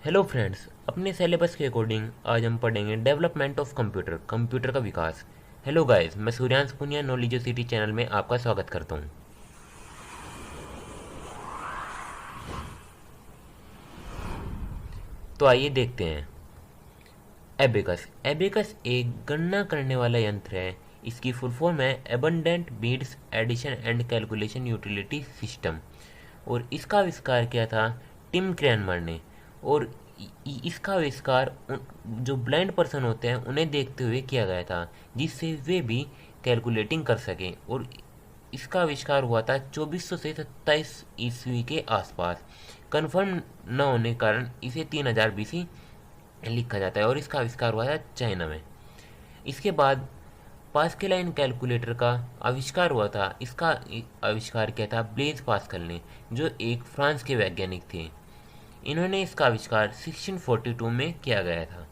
Hello friends, अपने syllabus के according आज हम पढ़ेंगे डेवलपमेंट ऑफ कंप्यूटर, कंप्यूटर का विकास। हेलो गाइस, मैं सूर्यांश पुनिया नॉलेजोसिटी चैनल में आपका स्वागत करता हूं। तो आइए देखते हैं। एबेकस एबेकस एक गणना करने वाला यंत्र है। इसकी फुल फॉर्म है abundant beats addition and calculation utility system. और इसका आविष्कार किया था टिम क्रैनमर ने। और इसका आविष्कार जो ब्लाइंड पर्सन होते हैं उन्हें देखते हुए किया गया था, जिससे वे भी कैलकुलेटिंग कर सकें। और इसका आविष्कार हुआ था 2400 से 27 ईस्वी के आसपास। कन्फर्म न होने के कारण इसे 3000 बीसी लिखा जाता है। और इसका आविष्कार हुआ था चाइना में। इसके बाद पास्कलाइन कैलकुलेटर का आविष्कार हुआ था। इसका आविष्कार किया था ब्लेज पास्कल ने, जो एक फ्रांस के वैज्ञानिक थे। इन्होंने इसका आविष्कार 1642 में किया गया था।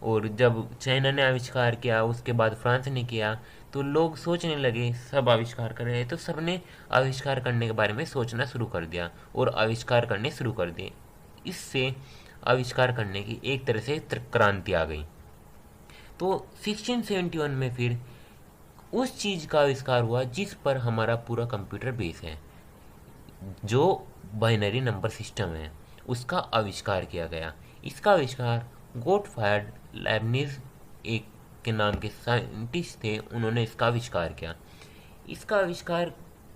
और जब चाइना ने आविष्कार किया, उसके बाद फ्रांस ने किया, तो लोग सोचने लगे सब आविष्कार कर रहे हैं, तो सबने आविष्कार करने के बारे में सोचना शुरू कर दिया और आविष्कार करने शुरू कर दिए। इससे आविष्कार करने की एक तरह से क्रांति आ गई। तो 1671 में फिर उस चीज़ का आविष्कार हुआ जिस पर हमारा पूरा कंप्यूटर बेस है, जो बाइनरी नंबर सिस्टम है, उसका आविष्कार किया गया। इसका आविष्कार गोटफ्राइड लेबनिज एक के नाम के साइंटिस्ट थे, उन्होंने इसका आविष्कार किया। इसका आविष्कार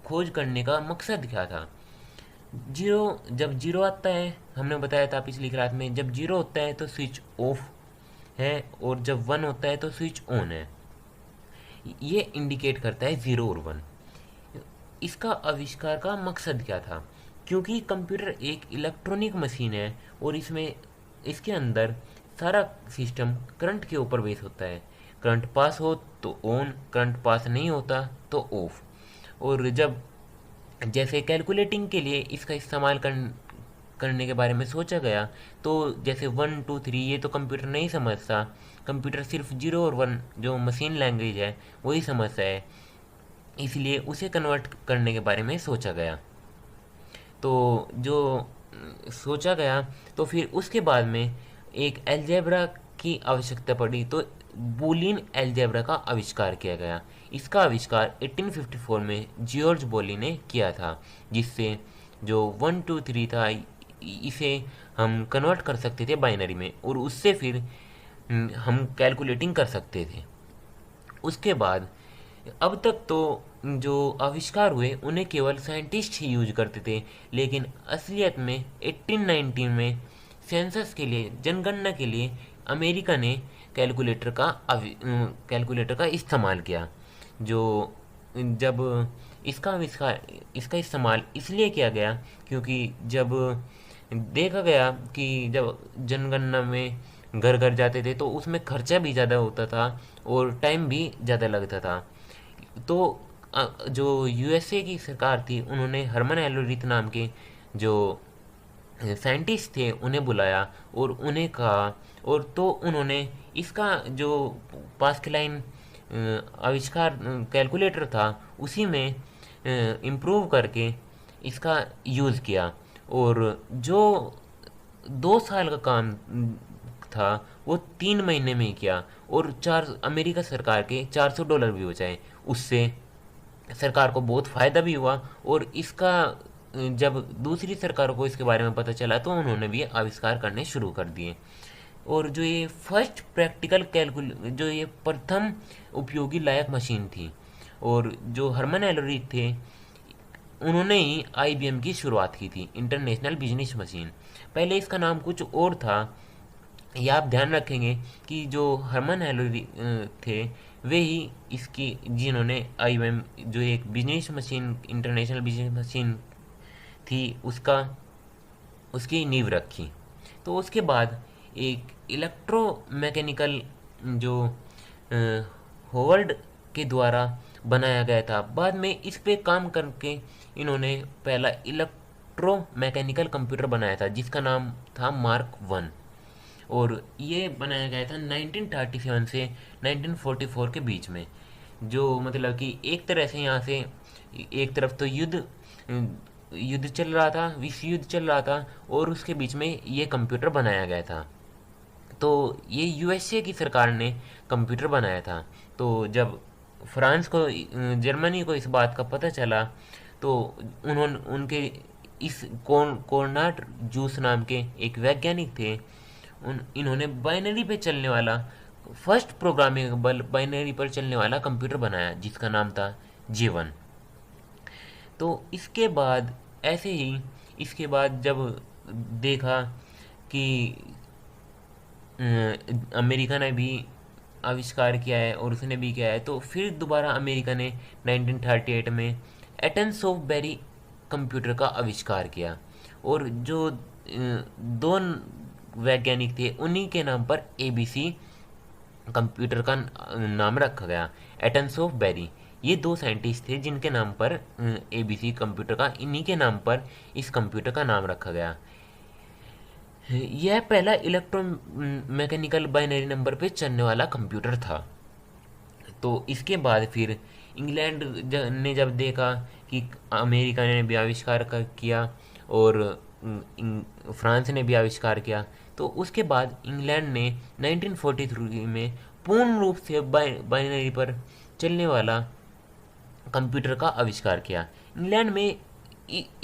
खोज करने का मकसद क्या था? जब जीरो आता है, हमने बताया था पिछली क्लास में, जब जीरो होता है तो स्विच ऑफ है, और जब वन होता है तो स्विच ऑन है। ये इंडिकेट करता है जीरो और वन। इसका आविष्कार का मकसद क्या था? क्योंकि कंप्यूटर एक इलेक्ट्रॉनिक मशीन है और इसमें इसके अंदर सारा सिस्टम करंट के ऊपर बेस होता है। करंट पास हो तो ऑन, करंट पास नहीं होता तो ऑफ। और जब जैसे कैलकुलेटिंग के लिए इसका इस्तेमाल करने के बारे में सोचा गया, तो जैसे 1 2 3 ये तो कंप्यूटर नहीं समझता। कंप्यूटर सिर्फ जीरो और वन, जो मशीन लैंग्वेज है, वही समझता है। इसलिए उसे कन्वर्ट करने के बारे में सोचा गया। तो जो सोचा गया, तो फिर उसके बाद में एक अलजेब्रा की आवश्यकता पड़ी, तो बूलियन अलजेब्रा का आविष्कार किया गया। इसका आविष्कार 1854 में जॉर्ज बोली ने किया था, जिससे जो 1 2 3 था, इसे हम कन्वर्ट कर सकते थे बाइनरी में, और उससे फिर हम कैलकुलेटिंग कर सकते थे। उसके बाद अब तक तो जो आविष्कार हुए उन्हें केवल साइंटिस्ट ही यूज करते थे, लेकिन असलियत में 1819 में सेंसस के लिए, जनगणना के लिए, अमेरिका ने कैलकुलेटर का इस्तेमाल किया। जो जब इसका इस्तेमाल इसलिए किया गया क्योंकि जब देखा गया कि जब जनगणना में घर घर जाते थे तो उसमें खर्चा भी ज़्यादा होता था और टाइम भी ज़्यादा लगता था। तो जो यूएसए की सरकार थी, उन्होंने हरमन एलोरिथ नाम के जो साइंटिस्ट थे उन्हें बुलाया और उन्हें कहा, और तो उन्होंने इसका जो पास्कलाइन आविष्कार कैलकुलेटर था, उसी में इम्प्रूव करके इसका यूज़ किया। और जो 2 साल का काम था, वो 3 महीने में ही किया, और चार अमेरिका सरकार के $400 भी बचाए। उससे सरकार को बहुत फ़ायदा भी हुआ। और इसका जब दूसरी सरकारों को इसके बारे में पता चला, तो उन्होंने भी आविष्कार करने शुरू कर दिए। और जो ये फर्स्ट प्रैक्टिकल जो ये प्रथम उपयोगी लायक मशीन थी, और जो हरमन एलोरिथ थे, उन्होंने ही आईबीएम की शुरुआत की थी, इंटरनेशनल बिजनेस मशीन। पहले इसका नाम कुछ और था। ये आप ध्यान रखेंगे कि जो हरमन हेलोरी थे, वे ही इसकी, जिन्होंने आईबीएम जो एक business machine, international business machine थी, उसका उसकी नींव रखी। तो उसके बाद एक इलेक्ट्रोमैकेनिकल जो होवर्ड के द्वारा बनाया गया था, बाद में इस पे काम करके इन्होंने पहला इलेक्ट्रोमैकेनिकल कंप्यूटर बनाया था, जिसका नाम था मार्क 1। और ये बनाया गया था 1937 से 1944 के बीच में। जो मतलब कि एक तरह से यहाँ से एक तरफ तो युद्ध युद्ध चल रहा था, विश्व युद्ध चल रहा था, और उसके बीच में ये कंप्यूटर बनाया गया था। तो ये यूएसए की सरकार ने कंप्यूटर बनाया था। तो जब फ्रांस को, जर्मनी को इस बात का पता चला, तो उन्होंने उनके इस कोर्नाट जूस नाम के एक वैज्ञानिक थे, इन्होंने बाइनरी पे चलने वाला, फर्स्ट प्रोग्रामेबल बाइनरी पर चलने वाला कंप्यूटर बनाया जिसका नाम था जीवन। तो इसके बाद ऐसे ही, इसके बाद जब देखा कि अमेरिका ने भी आविष्कार किया है और उसने भी किया है, तो फिर दोबारा अमेरिका ने 1938 में एटन्सोफ बेरी कंप्यूटर का आविष्कार किया। और जो दो वैज्ञानिक थे उन्हीं के नाम पर एबीसी कंप्यूटर का नाम रखा गया, एटन्सोफ बेरी। ये दो साइंटिस्ट थे जिनके नाम पर एबीसी कंप्यूटर का, इन्हीं के नाम पर इस कंप्यूटर का नाम रखा गया। यह पहला इलेक्ट्रो मैकेनिकल बाइनरी नंबर पे चलने वाला कंप्यूटर था। तो इसके बाद फिर इंग्लैंड ने जब देखा कि अमेरिका ने भी आविष्कार किया और फ्रांस ने भी आविष्कार किया, तो उसके बाद इंग्लैंड ने 1943 में पूर्ण रूप से बाइनरी पर चलने वाला कंप्यूटर का आविष्कार किया। इंग्लैंड में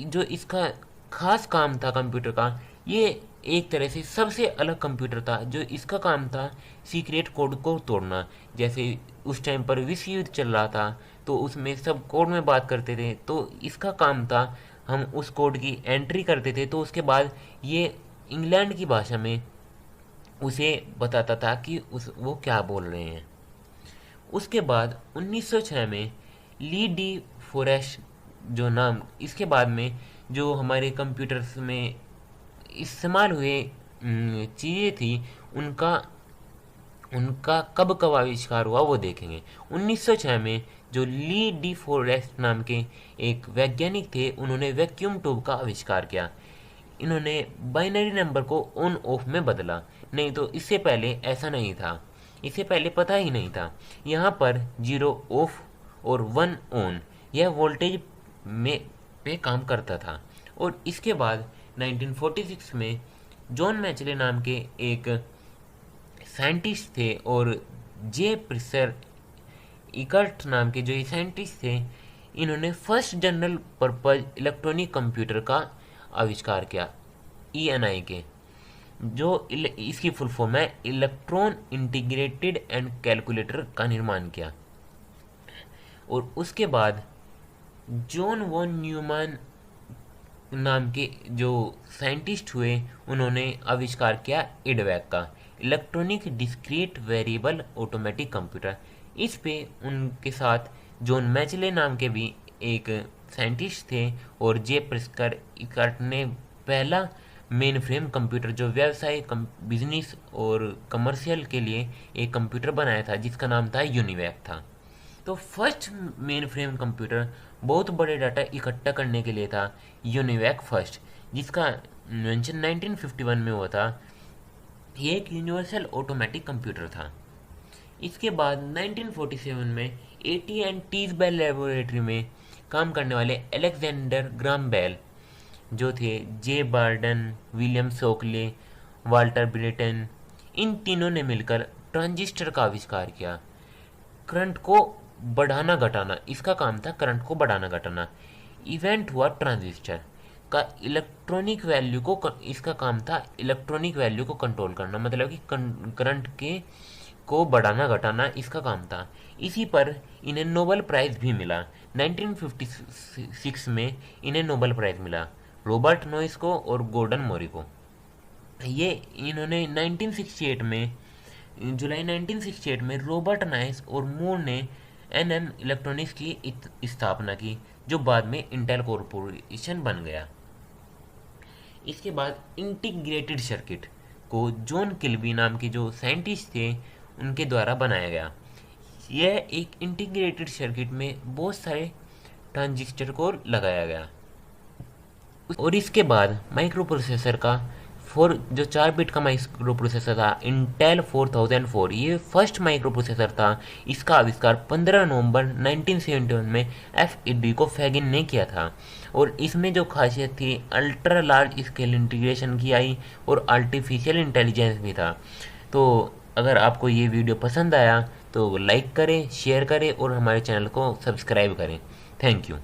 जो इसका खास काम था कंप्यूटर का, ये एक तरह से सबसे अलग कंप्यूटर था। जो इसका काम था सीक्रेट कोड को तोड़ना। जैसे उस टाइम पर विश्व युद्ध चल रहा था, तो उसमें सब कोड में बात करते थे, तो इसका काम था हम उस कोड की एंट्री करते थे, तो उसके बाद ये इंग्लैंड की भाषा में उसे बताता था कि वो क्या बोल रहे हैं। उसके बाद 1906 में ली डी फोरेस्ट जो नाम, इसके बाद में जो हमारे कंप्यूटर्स में इस्तेमाल हुए चीज़ें थी, उनका उनका कब कब आविष्कार हुआ वो देखेंगे। 1906 में जो ली डी फोरेस्ट नाम के एक वैज्ञानिक थे, उन्होंने वैक्यूम ट्यूब का आविष्कार किया। इन्होंने बाइनरी नंबर को ऑन ऑफ में बदला, नहीं तो इससे पहले ऐसा नहीं था, इससे पहले पता ही नहीं था। यहाँ पर 0 ऑफ और 1 ऑन, यह वोल्टेज में पे काम करता था। और इसके बाद 1946 में जॉन मैचले नाम के एक साइंटिस्ट थे और जे प्रिसर इकर्ट नाम के जो ये साइंटिस्ट थे, इन्होंने first general purpose electronic computer का आविष्कार किया, ENI के, जो इसकी फुल फॉर्म है इलेक्ट्रॉन इंटीग्रेटेड एंड कैलकुलेटर का निर्माण किया। और उसके बाद जॉन वॉन न्यूमैन नाम के जो साइंटिस्ट हुए, उन्होंने आविष्कार किया इडवैक का, electronic discrete variable automatic computer. इस पे उनके साथ जॉन मैचले नाम के भी एक साइंटिस्ट थे और जे प्रिस्कर इकर्ट ने पहला मेन फ्रेम कंप्यूटर जो व्यवसाय बिजनेस और कमर्शियल के लिए एक कंप्यूटर बनाया था जिसका नाम था यूनिवैक था। तो फर्स्ट मेन फ्रेम कंप्यूटर बहुत बड़े डाटा इकट्ठा करने के लिए था, यूनिवैक फर्स्ट, जिसका इन्वेंशन 1951 में हुआ था। ये एक यूनिवर्सल ऑटोमेटिक कंप्यूटर था। इसके बाद 1947 में AT&T's बेल लेबोरेटरी में काम करने वाले अलेक्जेंडर ग्राम बेल जो थे, जे बार्डन, विलियम सोकले, वाल्टर ब्रेटन, इन तीनों ने मिलकर ट्रांजिस्टर का आविष्कार किया। करंट को बढ़ाना घटाना, इसका काम था करंट को बढ़ाना घटाना। इवेंट हुआ ट्रांजिस्टर का इलेक्ट्रॉनिक वैल्यू को, इसका काम था इलेक्ट्रॉनिक वैल्यू को कंट्रोल करना, मतलब कि करंट के को बढ़ाना घटाना इसका काम था। इसी पर इन्हें नोबेल प्राइज़ भी मिला। 1956 में इन्हें नोबेल प्राइज़ मिला, रॉबर्ट नोइस को और गॉर्डन मोरी को। ये इन्होंने 1968 में, जुलाई 1968 में रॉबर्ट नाइस और मूर ने NM इलेक्ट्रॉनिक्स की स्थापना की, जो बाद में इंटेल कॉरपोरेशन बन गया। इसके बाद इंटीग्रेटेड सर्किट को जॉन किल्बी नाम के जो साइंटिस्ट थे उनके द्वारा बनाया गया। यह एक इंटीग्रेटेड सर्किट में बहुत सारे ट्रांजिस्टर को लगाया गया। और इसके बाद माइक्रो प्रोसेसर का जो 4 बिट का माइक्रो प्रोसेसर था इंटेल 4004, ये फर्स्ट माइक्रो प्रोसेसर था। इसका आविष्कार 15 नवंबर 1971 में FEDCO फैगिन ने किया था। और इसमें जो खासियत थी, अल्ट्रा लार्ज स्केल इंटीग्रेशन की आई और आर्टिफिशियल इंटेलिजेंस भी था। तो अगर आपको ये वीडियो पसंद आया तो लाइक करें, शेयर करें और हमारे चैनल को सब्सक्राइब करें। Thank you.